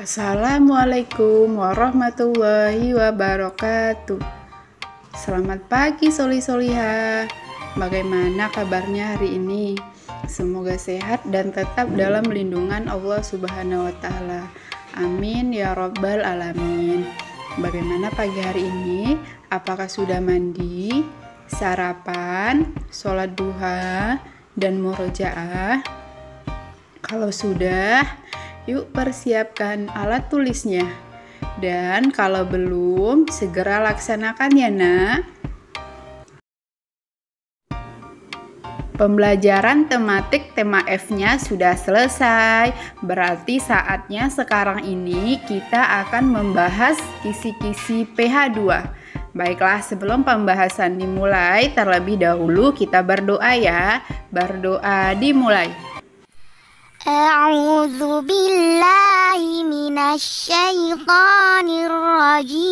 Assalamualaikum warahmatullahi wabarakatuh. Selamat pagi Soli-Soliha. Bagaimana kabarnya hari ini? Semoga sehat dan tetap dalam lindungan Allah Subhanahu wa Ta'ala. Amin ya Rabbal Alamin. Bagaimana pagi hari ini? Apakah sudah mandi, sarapan, sholat duha, dan murojaah? Kalau sudah, yuk persiapkan alat tulisnya. Dan kalau belum, segera laksanakan ya nak. Pembelajaran tematik tema F-nya sudah selesai. Berarti saatnya sekarang ini kita akan membahas kisi-kisi PH2. Baiklah, sebelum pembahasan dimulai, terlebih dahulu kita berdoa ya. Berdoa dimulai. A'udzu billahi minasy syaithanir rajim.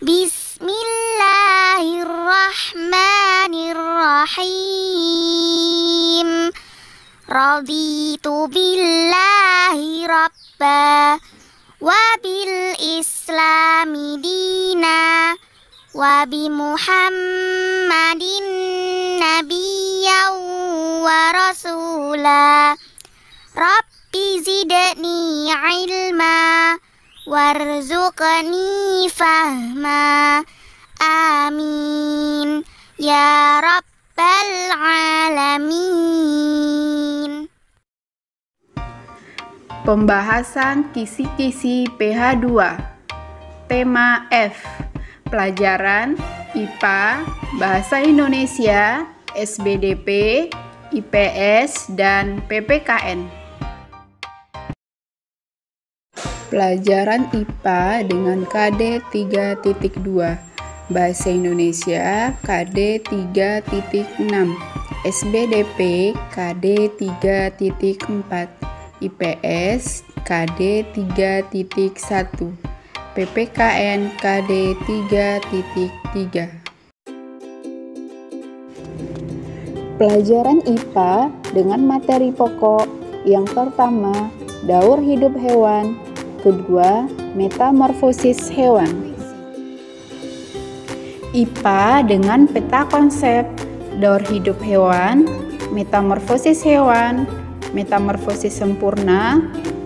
Bismillahirrahmanirrahim. Raditu billahi rabba wa bil islami dina wa bi Muhammadin nabiyyan wa rasula. Rabbi zidni ilma warzuqni fahma. Amin ya rabbal alamin. Pembahasan kisi-kisi PH2. Tema F. Pelajaran IPA, Bahasa Indonesia, SBDP, IPS, dan PPKN. Pelajaran IPA dengan KD 3.2, Bahasa Indonesia KD 3.6, SBDP KD 3.4, IPS KD 3.1, PPKN KD 3.3. Pelajaran IPA dengan materi pokok yang pertama, daur hidup hewan, kedua, metamorfosis hewan. IPA dengan peta konsep, daur hidup hewan, metamorfosis hewan, metamorfosis sempurna,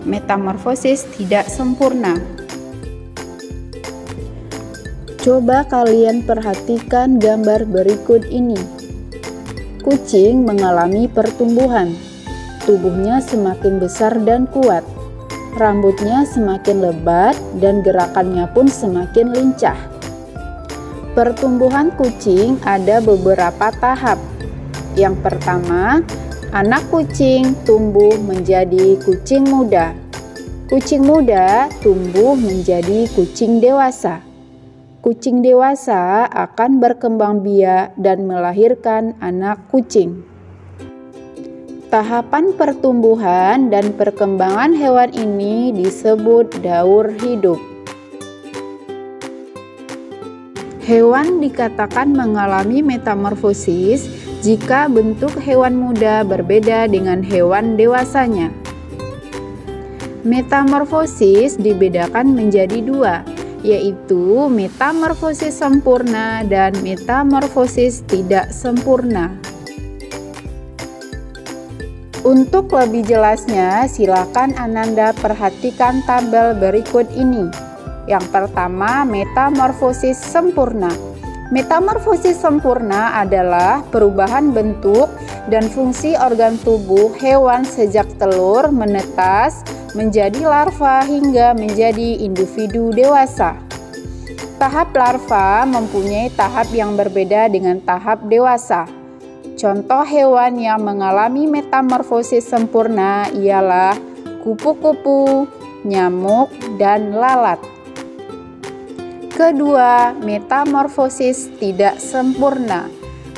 metamorfosis tidak sempurna. Coba kalian perhatikan gambar berikut ini. Kucing mengalami pertumbuhan. Tubuhnya semakin besar dan kuat. Rambutnya semakin lebat dan gerakannya pun semakin lincah. Pertumbuhan kucing ada beberapa tahap. Yang pertama, anak kucing tumbuh menjadi kucing muda. Kucing muda tumbuh menjadi kucing dewasa. Kucing dewasa akan berkembang biak dan melahirkan anak kucing. Tahapan pertumbuhan dan perkembangan hewan ini disebut daur hidup. Hewan dikatakan mengalami metamorfosis jika bentuk hewan muda berbeda dengan hewan dewasanya. Metamorfosis dibedakan menjadi dua, yaitu metamorfosis sempurna dan metamorfosis tidak sempurna. Untuk lebih jelasnya, silakan Ananda perhatikan tabel berikut ini. Yang pertama, metamorfosis sempurna. Metamorfosis sempurna adalah perubahan bentuk dan fungsi organ tubuh hewan sejak telur menetas menjadi larva hingga menjadi individu dewasa. Tahap larva mempunyai tahap yang berbeda dengan tahap dewasa. Contoh hewan yang mengalami metamorfosis sempurna ialah kupu-kupu, nyamuk, dan lalat. Kedua, metamorfosis tidak sempurna.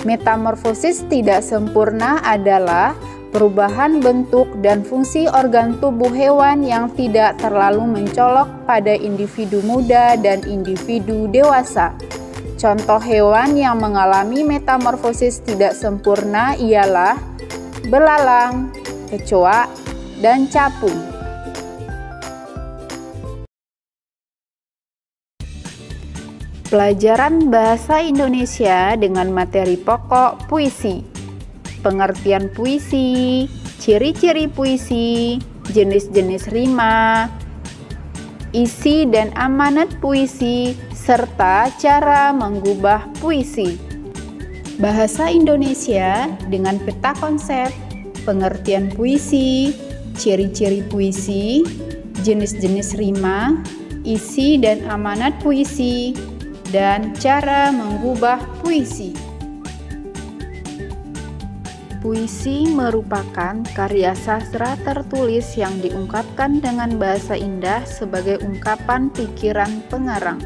Metamorfosis tidak sempurna adalah perubahan bentuk dan fungsi organ tubuh hewan yang tidak terlalu mencolok pada individu muda dan individu dewasa. Contoh hewan yang mengalami metamorfosis tidak sempurna ialah belalang, kecoa, dan capung. Pelajaran Bahasa Indonesia dengan materi pokok puisi. Pengertian puisi, ciri-ciri puisi, jenis-jenis rima, isi dan amanat puisi, serta cara menggubah puisi. Bahasa Indonesia dengan peta konsep, pengertian puisi, ciri-ciri puisi, jenis-jenis rima, isi dan amanat puisi, dan cara menggubah puisi. Puisi merupakan karya sastra tertulis yang diungkapkan dengan bahasa indah sebagai ungkapan pikiran pengarang.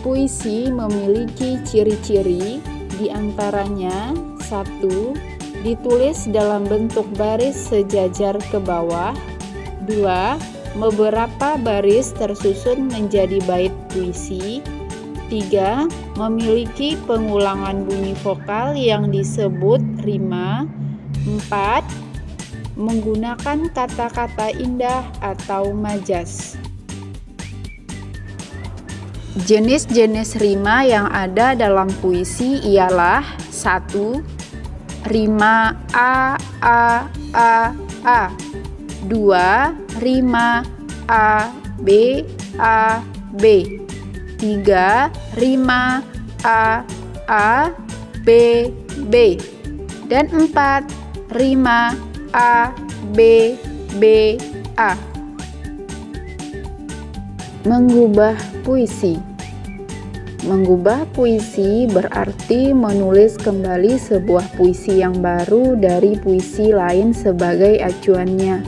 Puisi memiliki ciri-ciri, diantaranya 1. Ditulis dalam bentuk baris sejajar ke bawah. 2. Beberapa baris tersusun menjadi bait puisi. 3. Memiliki pengulangan bunyi vokal yang disebut rima. 4. Menggunakan kata-kata indah atau majas. Jenis-jenis rima yang ada dalam puisi ialah 1. Rima a a a. 2. Rima a b a b. 3. Rima a b b. Dan 4. Rima a b b a. Menggubah puisi. Menggubah puisi berarti menulis kembali sebuah puisi yang baru dari puisi lain sebagai acuannya.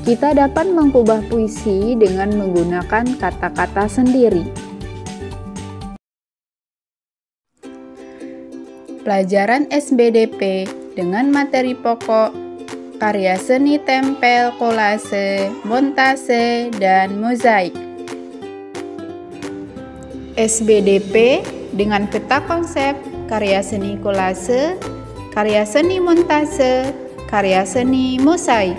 Kita dapat mengubah puisi dengan menggunakan kata-kata sendiri. Pelajaran SBDP dengan materi pokok, karya seni tempel, kolase, montase, dan mozaik. SBDP dengan peta konsep, karya seni kolase, karya seni montase, karya seni mozaik.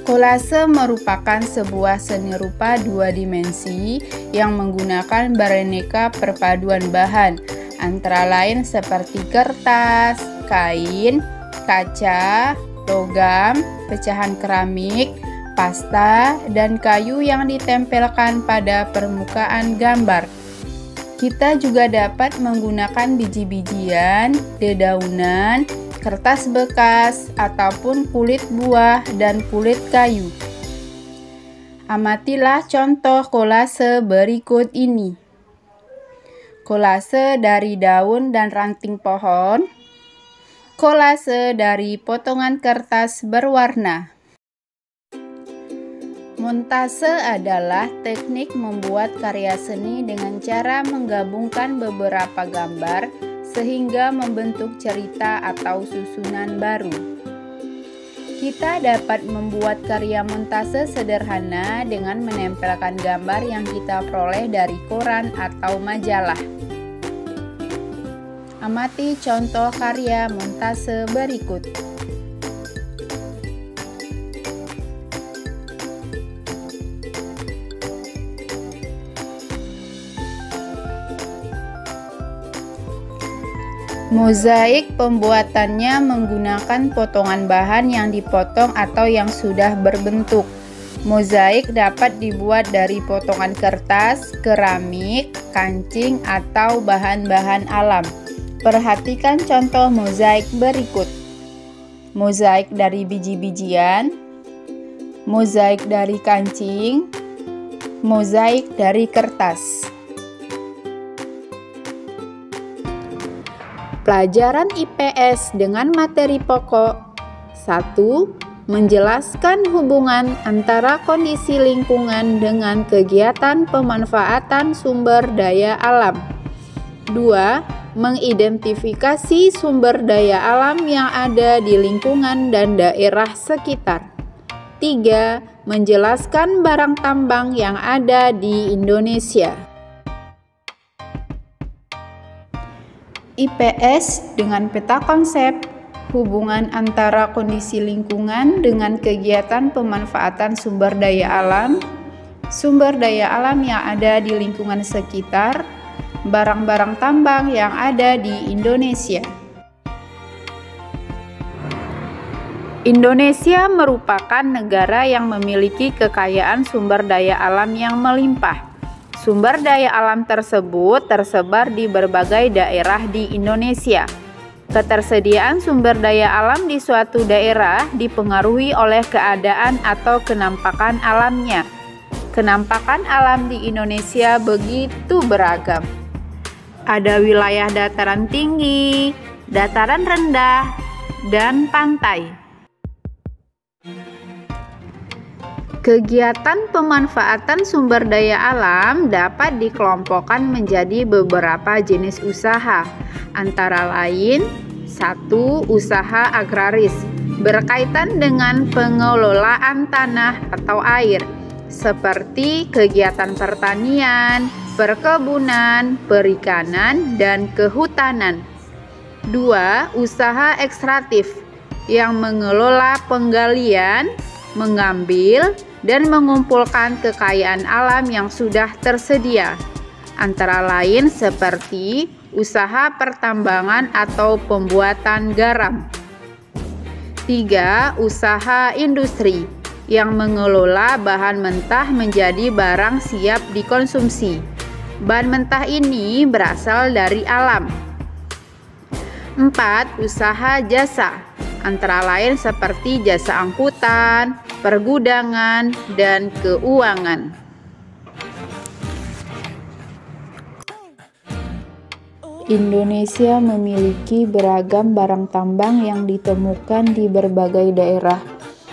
Kolase merupakan sebuah seni rupa dua dimensi yang menggunakan beraneka perpaduan bahan, antara lain seperti kertas, kain, kaca, logam, pecahan keramik, pasta, dan kayu yang ditempelkan pada permukaan gambar. Kita juga dapat menggunakan biji-bijian, dedaunan, kertas bekas, ataupun kulit buah dan kulit kayu. Amatilah contoh kolase berikut ini. Kolase dari daun dan ranting pohon. Kolase dari potongan kertas berwarna. Montase adalah teknik membuat karya seni dengan cara menggabungkan beberapa gambar sehingga membentuk cerita atau susunan baru. Kita dapat membuat karya montase sederhana dengan menempelkan gambar yang kita peroleh dari koran atau majalah. Amati contoh karya montase berikut. Mozaik pembuatannya menggunakan potongan bahan yang dipotong atau yang sudah berbentuk. Mozaik dapat dibuat dari potongan kertas, keramik, kancing, atau bahan-bahan alam. Perhatikan contoh mozaik berikut. Mozaik dari biji-bijian, mozaik dari kancing, mozaik dari kertas. Pelajaran IPS dengan materi pokok. 1. Menjelaskan hubungan antara kondisi lingkungan dengan kegiatan pemanfaatan sumber daya alam. 2. mengidentifikasi sumber daya alam yang ada di lingkungan dan daerah sekitar. 3. Menjelaskan barang tambang yang ada di Indonesia. IPS dengan peta konsep, hubungan antara kondisi lingkungan dengan kegiatan pemanfaatan sumber daya alam yang ada di lingkungan sekitar, barang-barang tambang yang ada di Indonesia. Indonesia merupakan negara yang memiliki kekayaan sumber daya alam yang melimpah. Sumber daya alam tersebut tersebar di berbagai daerah di Indonesia. Ketersediaan sumber daya alam di suatu daerah dipengaruhi oleh keadaan atau kenampakan alamnya. Kenampakan alam di Indonesia begitu beragam. Ada wilayah dataran tinggi, dataran rendah, dan pantai. Kegiatan pemanfaatan sumber daya alam dapat dikelompokkan menjadi beberapa jenis usaha, antara lain 1. Usaha agraris, berkaitan dengan pengelolaan tanah atau air, seperti kegiatan pertanian, perkebunan, perikanan, dan kehutanan. 2. Usaha ekstraktif, yang mengelola penggalian, mengambil, dan mengumpulkan kekayaan alam yang sudah tersedia, antara lain seperti usaha pertambangan atau pembuatan garam. 3. Usaha industri, yang mengelola bahan mentah menjadi barang siap dikonsumsi. Bahan mentah ini berasal dari alam. 4. Usaha jasa, antara lain seperti jasa angkutan, pergudangan, dan keuangan. Indonesia memiliki beragam barang tambang yang ditemukan di berbagai daerah.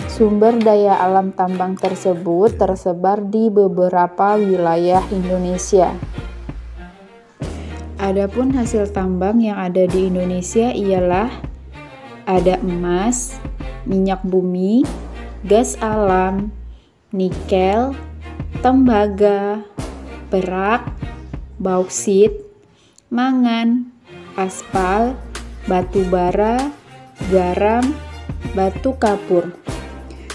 Sumber daya alam tambang tersebut tersebar di beberapa wilayah Indonesia. Adapun hasil tambang yang ada di Indonesia ialah ada emas, minyak bumi, gas alam, nikel, tembaga, perak, bauksit, mangan, aspal, batu bara, garam, batu kapur.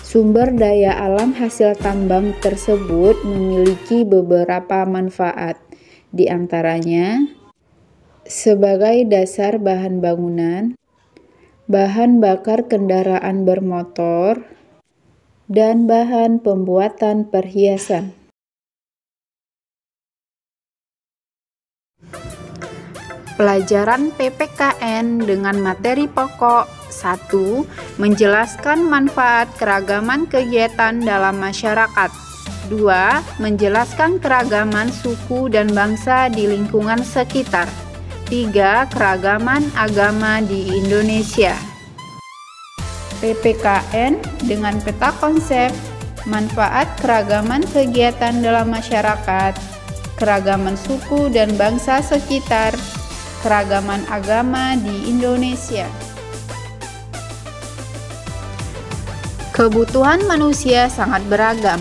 Sumber daya alam hasil tambang tersebut memiliki beberapa manfaat, di antaranya sebagai dasar bahan bangunan, bahan bakar kendaraan bermotor, dan bahan pembuatan perhiasan. Pelajaran PPKN dengan materi pokok 1. Menjelaskan manfaat keragaman kegiatan dalam masyarakat. 2. Menjelaskan keragaman suku dan bangsa di lingkungan sekitar. 3. Keragaman agama di Indonesia. PPKN dengan peta konsep, manfaat keragaman kegiatan dalam masyarakat, keragaman suku dan bangsa sekitar, keragaman agama di Indonesia. Kebutuhan manusia sangat beragam.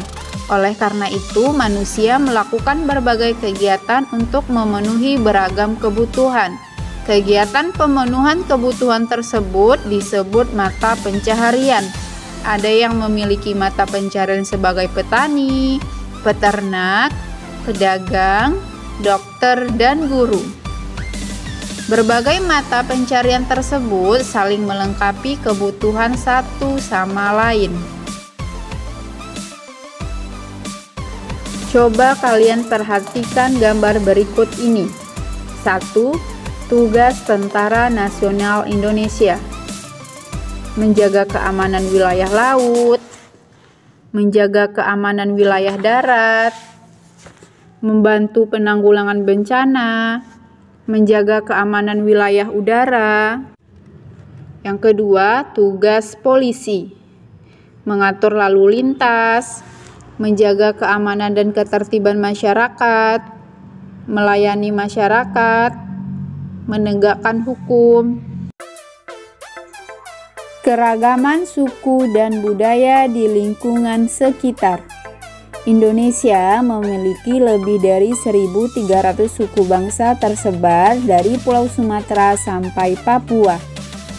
Oleh karena itu, manusia melakukan berbagai kegiatan untuk memenuhi beragam kebutuhan. Kegiatan pemenuhan kebutuhan tersebut disebut mata pencaharian. Ada yang memiliki mata pencaharian sebagai petani, peternak, pedagang, dokter, dan guru. Berbagai mata pencaharian tersebut saling melengkapi kebutuhan satu sama lain. Coba kalian perhatikan gambar berikut ini. 1. Tugas Tentara Nasional Indonesia: menjaga keamanan wilayah laut, menjaga keamanan wilayah darat, membantu penanggulangan bencana, menjaga keamanan wilayah udara. Yang kedua, tugas polisi: mengatur lalu lintas, menjaga keamanan dan ketertiban masyarakat, melayani masyarakat, menegakkan hukum. Keragaman suku dan budaya di lingkungan sekitar. Indonesia memiliki lebih dari 1.300 suku bangsa tersebar dari Pulau Sumatera sampai Papua.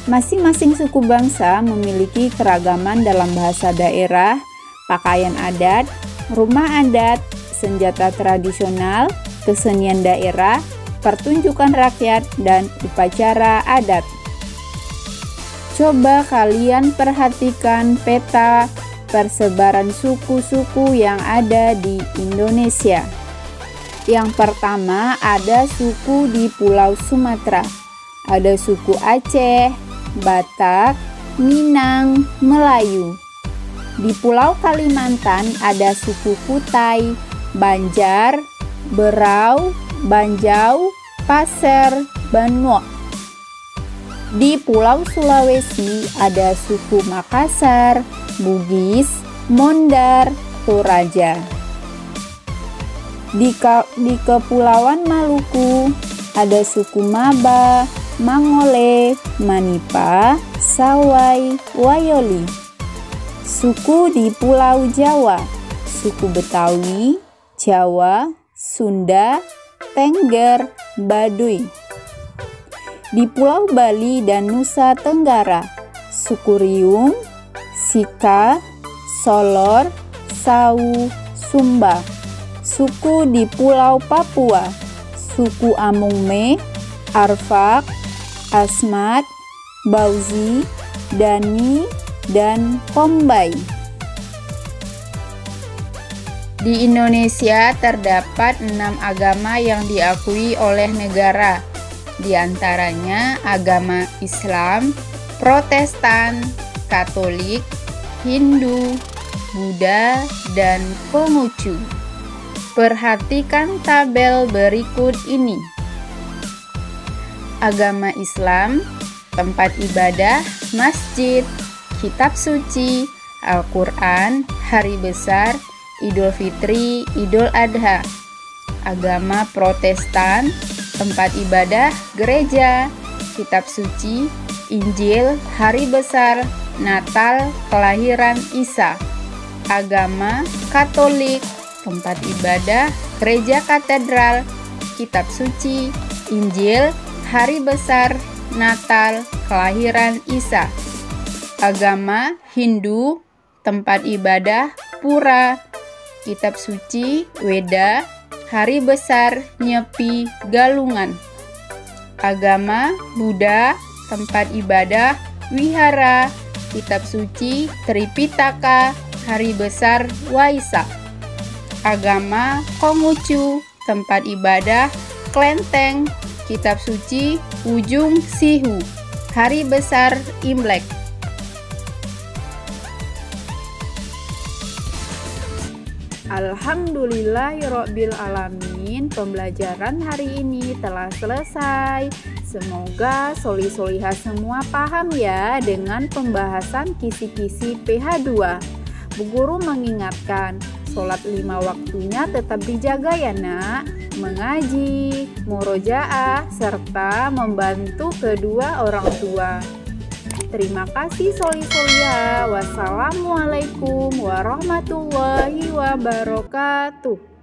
Masing-masing suku bangsa memiliki keragaman dalam bahasa daerah, pakaian adat, rumah adat, senjata tradisional, kesenian daerah, pertunjukan rakyat, dan upacara adat. Coba kalian perhatikan peta persebaran suku-suku yang ada di Indonesia. Yang pertama ada suku di Pulau Sumatera. Ada suku Aceh, Batak, Minang, Melayu. Di Pulau Kalimantan ada suku Kutai, Banjar, Berau, Banjau, Pasir, Banua. Di Pulau Sulawesi ada suku Makassar, Bugis, Mondar, Toraja. Di Kepulauan Maluku ada suku Maba, Mangole, Manipa, Sawai, Wayoli. Suku di Pulau Jawa, suku Betawi, Jawa, Sunda, Tengger, Baduy. Di Pulau Bali dan Nusa Tenggara, suku Riung, Sika, Solor, Sau, Sumba. Suku di Pulau Papua, suku Amungme, Arfak, Asmat, Bauzi, Dani, dan Kombai. Di Indonesia terdapat 6 agama yang diakui oleh negara. Di antaranya agama Islam, Protestan, Katolik, Hindu, Buddha, dan Konghucu. Perhatikan tabel berikut ini. Agama Islam, tempat ibadah, masjid, kitab suci, Al-Quran, hari besar, Idul Fitri, Idul Adha. Agama Protestan, tempat ibadah, gereja, kitab suci, Injil, hari besar, Natal, kelahiran Isa. Agama Katolik, tempat ibadah, gereja katedral, kitab suci, Injil, hari besar, Natal, kelahiran Isa. Agama Hindu, tempat ibadah, pura, kitab suci, Weda, hari besar, Nyepi, Galungan. Agama Buddha, tempat ibadah, wihara, kitab suci, Tripitaka, hari besar, Waisak. Agama Konghucu, tempat ibadah, Klenteng, kitab suci, Ujung Sihu, hari besar, Imlek. Alhamdulillahirabbil alamin. Pembelajaran hari ini telah selesai. Semoga soli-solihah semua paham ya dengan pembahasan kisi-kisi PH2. Bu Guru mengingatkan, sholat 5 waktunya tetap dijaga ya nak. Mengaji, murojaah, serta membantu kedua orang tua. Terima kasih soli-solihah. Wassalamualaikum warahmatullahi wabarakatuh.